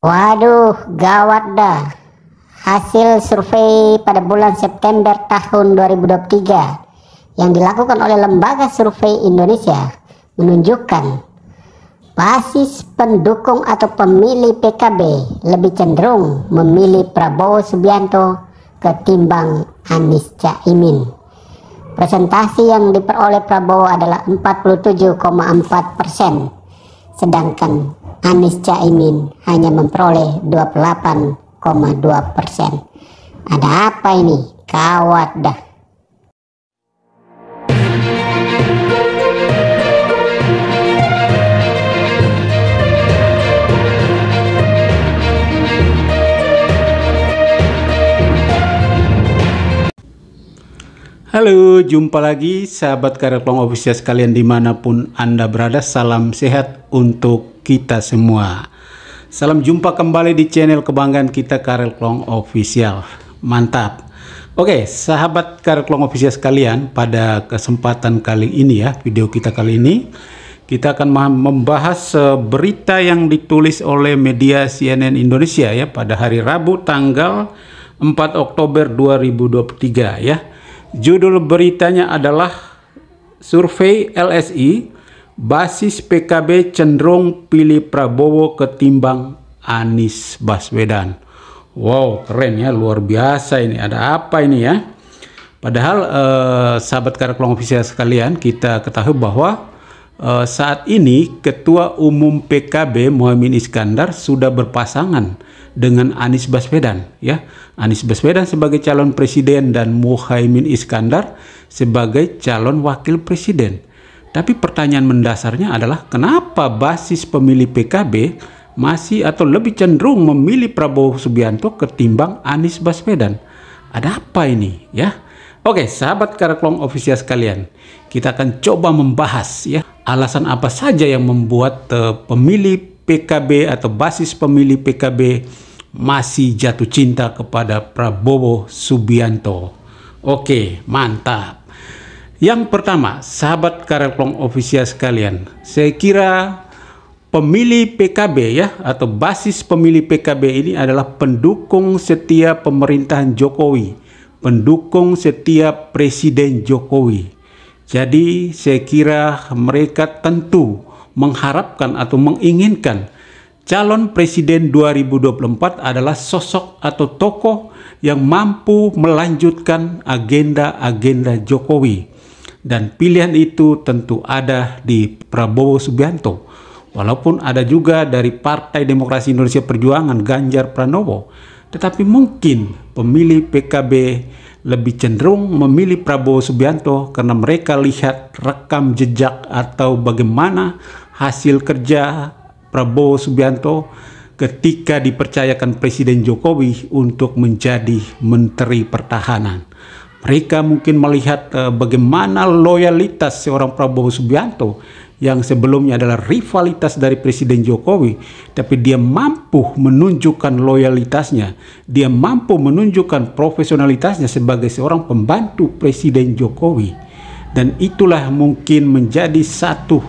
Waduh, gawat dah. Hasil survei pada bulan September tahun 2023 yang dilakukan oleh Lembaga Survei Indonesia menunjukkan basis pendukung atau pemilih PKB lebih cenderung memilih Prabowo Subianto ketimbang Anies Caimin. Presentasi yang diperoleh Prabowo adalah 47,4%, sedangkan Anies Caimin hanya memperoleh 28,2%. Ada apa ini? Kawat dah. Halo, jumpa lagi sahabat Karir Klong Official sekalian dimanapun Anda berada. Salam sehat untuk kita semua. Salam jumpa kembali di channel kebanggaan kita Karir Klong Official. Mantap. Oke, sahabat Karir Klong Official sekalian, pada kesempatan kali ini ya, video kita kali ini kita akan membahas berita yang ditulis oleh media CNN Indonesia ya pada hari Rabu tanggal 4 Oktober 2023 ya. Judul beritanya adalah survei LSI, basis PKB cenderung pilih Prabowo ketimbang Anies Baswedan. Wow, keren ya, luar biasa ini. Ada apa ini ya? Padahal sahabat Karir Klong Official sekalian, kita ketahui bahwa saat ini Ketua Umum PKB Muhaimin Iskandar sudah berpasangan dengan Anies Baswedan ya. Anies Baswedan sebagai calon presiden dan Muhaimin Iskandar sebagai calon wakil presiden. Tapi pertanyaan mendasarnya adalah kenapa basis pemilih PKB masih atau lebih cenderung memilih Prabowo Subianto ketimbang Anies Baswedan? Ada apa ini ya? Oke, sahabat Karir Klong Official sekalian, kita akan coba membahas ya alasan apa saja yang membuat pemilih PKB atau basis pemilih PKB masih jatuh cinta kepada Prabowo Subianto. Oke, mantap. Yang pertama, sahabat Karir Klong Official sekalian, saya kira pemilih PKB ya atau basis pemilih PKB ini adalah pendukung setia pemerintahan Jokowi, pendukung setia Presiden Jokowi. Jadi saya kira mereka tentu mengharapkan atau menginginkan calon presiden 2024 adalah sosok atau tokoh yang mampu melanjutkan agenda-agenda Jokowi. Dan pilihan itu tentu ada di Prabowo Subianto. Walaupun ada juga dari Partai Demokrasi Indonesia Perjuangan Ganjar Pranowo. Tetapi mungkin pemilih PKB lebih cenderung memilih Prabowo Subianto karena mereka lihat rekam jejak atau bagaimana hasil kerja Prabowo Subianto ketika dipercayakan Presiden Jokowi untuk menjadi Menteri Pertahanan. Mereka mungkin melihat bagaimana loyalitas seorang Prabowo Subianto yang sebelumnya adalah rivalitas dari Presiden Jokowi, tapi dia mampu menunjukkan loyalitasnya, dia mampu menunjukkan profesionalitasnya sebagai seorang pembantu Presiden Jokowi. Dan itulah mungkin menjadi satu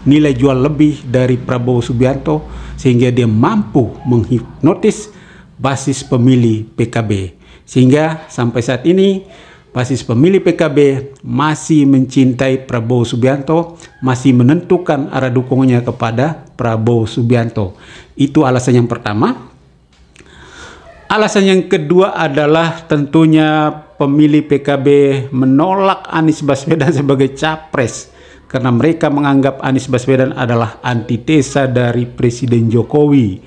nilai jual lebih dari Prabowo Subianto sehingga dia mampu menghipnotis basis pemilih PKB. Sehingga sampai saat ini basis pemilih PKB masih mencintai Prabowo Subianto, masih menentukan arah dukungannya kepada Prabowo Subianto. Itu alasan yang pertama. Alasan yang kedua adalah tentunya pemilih PKB menolak Anies Baswedan sebagai capres karena mereka menganggap Anies Baswedan adalah antitesa dari Presiden Jokowi.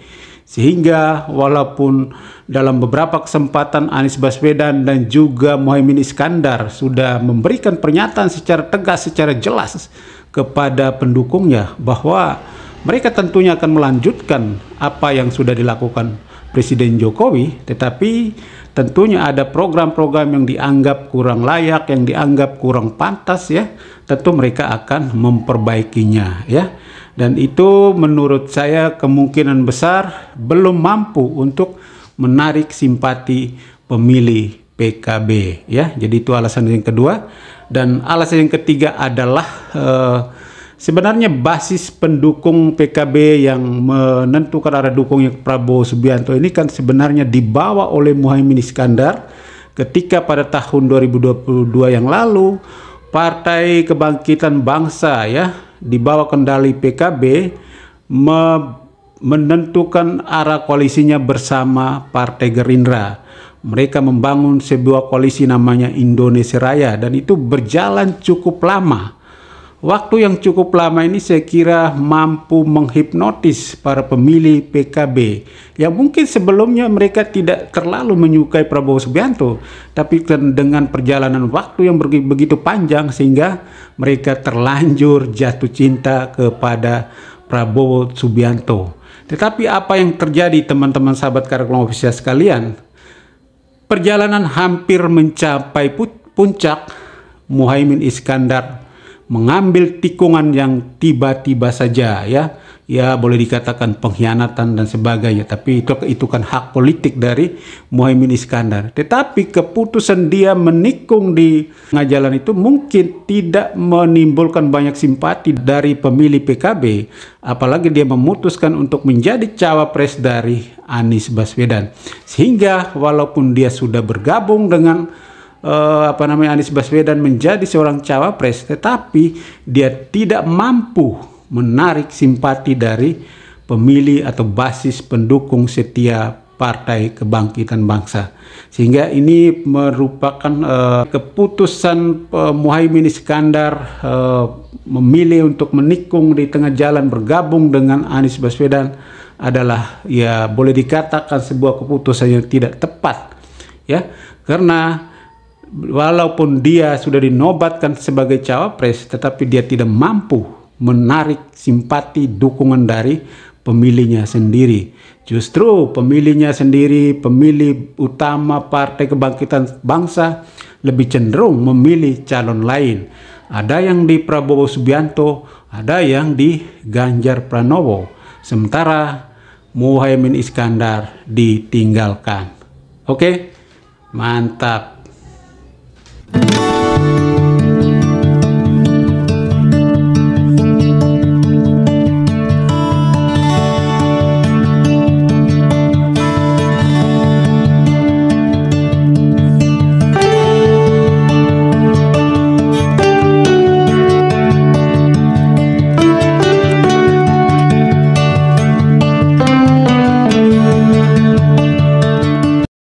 Sehingga walaupun dalam beberapa kesempatan Anies Baswedan dan juga Muhaimin Iskandar sudah memberikan pernyataan secara tegas, secara jelas kepada pendukungnya bahwa mereka tentunya akan melanjutkan apa yang sudah dilakukan Presiden Jokowi, tetapi tentunya ada program-program yang dianggap kurang layak, yang dianggap kurang pantas ya, tentu mereka akan memperbaikinya ya. Dan itu menurut saya kemungkinan besar belum mampu untuk menarik simpati pemilih PKB ya. Jadi itu alasan yang kedua. Dan alasan yang ketiga adalah sebenarnya basis pendukung PKB yang menentukan arah dukungnya Prabowo Subianto ini kan sebenarnya dibawa oleh Muhaimin Iskandar ketika pada tahun 2022 yang lalu Partai Kebangkitan Bangsa ya di bawah kendali PKB menentukan arah koalisinya bersama Partai Gerindra. Mereka membangun sebuah koalisi namanya Indonesia Raya dan itu berjalan cukup lama. Waktu yang cukup lama ini saya kira mampu menghipnotis para pemilih PKB yang mungkin sebelumnya mereka tidak terlalu menyukai Prabowo Subianto, tapi dengan perjalanan waktu yang begitu panjang sehingga mereka terlanjur jatuh cinta kepada Prabowo Subianto. Tetapi apa yang terjadi teman-teman sahabat Karya Klong Official sekalian? Perjalanan hampir mencapai puncak, Muhaimin Iskandar mengambil tikungan yang tiba-tiba saja ya boleh dikatakan pengkhianatan dan sebagainya, tapi itu kan hak politik dari Muhaimin Iskandar. Tetapi keputusan dia menikung di tengah jalan itu mungkin tidak menimbulkan banyak simpati dari pemilih PKB, apalagi dia memutuskan untuk menjadi cawapres dari Anies Baswedan, sehingga walaupun dia sudah bergabung dengan Anies Baswedan menjadi seorang cawapres, tetapi dia tidak mampu menarik simpati dari pemilih atau basis pendukung setia Partai Kebangkitan Bangsa, sehingga ini merupakan keputusan Muhaimin Iskandar memilih untuk menikung di tengah jalan bergabung dengan Anies Baswedan adalah ya boleh dikatakan sebuah keputusan yang tidak tepat ya, karena walaupun dia sudah dinobatkan sebagai cawapres tetapi dia tidak mampu menarik simpati dukungan dari pemilihnya sendiri. Justru pemilihnya sendiri, pemilih utama Partai Kebangkitan Bangsa lebih cenderung memilih calon lain. Ada yang di Prabowo Subianto, ada yang di Ganjar Pranowo. Sementara Muhaimin Iskandar ditinggalkan. Oke, mantap.